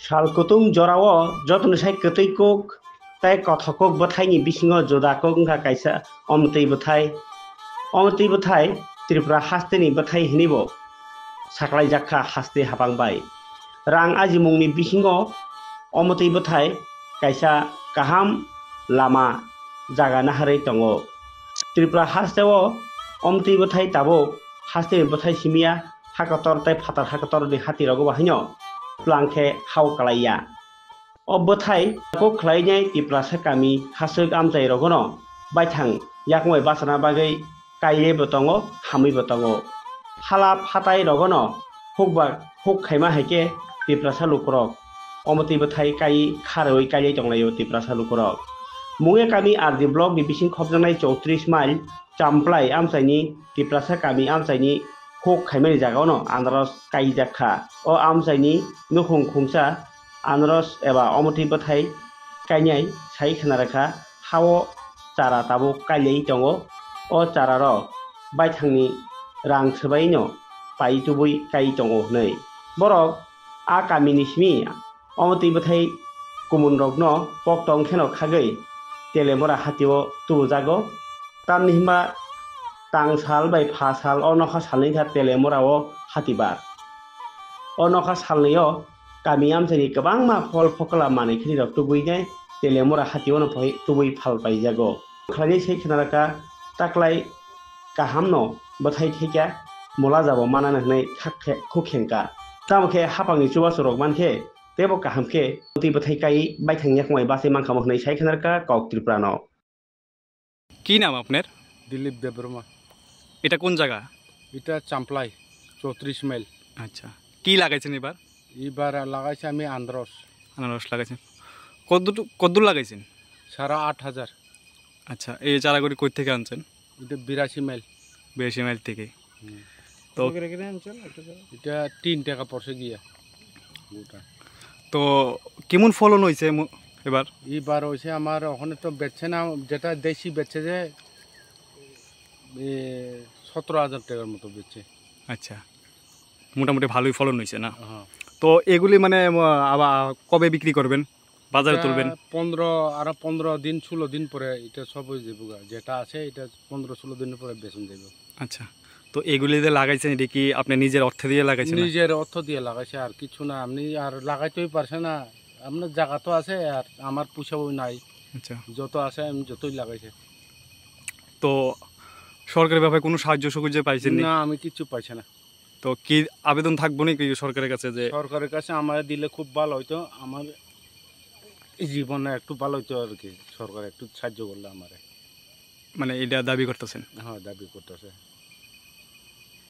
Salkutung jorao jotun sai ketui kok tai kothokok bathai ni bisingo jodakok ungkha kaisa omtui bathai Tripura haste ni bathai hinibo saklai jakha haste hapangbai rang ajimungni bisingo omtui bathai kaisa kaham lama jaga naharei tongo Tripura hasteo omtui bathai tabo haste bathai simia hakator tai phatar hakator ni hatirogo bahino plangkhe hau kalaiya o bathai ko khlainai Tiprasa kami hasuk amjai rogono baithang yakmoi basana bagai kaile botongo hamui botongo hala phatai rogono huk khaima haike Tiprasa lukrok omoti bathai kai kharoi kaile tonglayo Tiprasa lukrok munge kami RD block ni bising khopjanai 34 mile champlai amsaini Tiprasa kami amsaini huk khaimani jagaono andaros kai jakha o amsaini nukhung khungsa anros eba omoti bathai kainai sai khanaraka hao chara tabo kailei tongo o chara ro baithangni rang sbaino pai tubui kai tongo nei borok a kamini simi omoti bathai kumun rokno poktong kheno khagei telemora hatio tujago tamni himba tang sal bai pha sal onokha salni tha telemora o hatibar onokha salnio kami amsani kabangma phol phokala manai khini rok tubui nai telemora hatio phoi tubui phal pai jago khlani sei khnaraka taklai kahamno bathai thika mola jabo mana nahnai khakhe khukhenka tamkhe hapangni chubaso rok mankhe tebo kahamkhe ti bathai kai baithang yakmai basai mankhamok nei sai khnaraka kok Tripura no কি নাম আপনার? দিলীপ দেববর্মা। এটা কোন জায়গা? এটা চাম্পলাই 34 mile. আচ্ছা, কি লাগাইছেন এবার? এবার লাগাইছি আমি আনারস। আনারস লাগাইছেন। কতদূর লাগাইছেন? 8,500। আচ্ছা, এই চারাগুলি কই থেকে আনছেন? এটা 82 মাইল। 82 মাইল থেকে। তো এটা 3 টাকা পড়ছে গিয়া। তো কেমন ফলন হয়েছে এবার? এবার হয়েছে আমার ওখানে তো বেচছে না, যেটা দেশি বেচছে যে 17,000 টাকার মতো বেচছে। আচ্ছা, মোটামুটি ভালোই ফলন হয়েছে না? হ্যাঁ। তো এগুলি মানে আবার কবে বিক্রি করবেন, বাজারে তুলবেন? 15 দিন 16 দিন পরে এটা সব হয়ে যাবে, যেটা আছে এটা 15-16 দিনের পরে বেচন যাবে। আচ্ছা, তো এগুলি যে লাগাইছেন এটা কি আপনি নিজের অর্থ দিয়ে লাগাইছেন? নিজের অর্থ দিয়ে লাগাইছে, আর কিছু না। আপনি আর লাগাইতেই পারছে না, আপনার জায়গা তো আছে আর আমার পয়সাও নাই। আচ্ছা, যত আছে আমি যতই লাগাইছে। তো সরকারের ব্যাপারে কোনো সাহায্য সুবিধা পাইছেন না? আমি কিছু পাইছি না। তো কি আবেদন থাকবো নাকি সরকারের কাছে যে সরকারের কাছে আমার দিলে খুব ভালো হইতো, আমার জীবনে একটু ভালো হইতো আর কি, সরকার একটু সাহায্য করলে আমারে। মানে এটা দাবি করতেছেন? হ্যাঁ, দাবি করতেছে।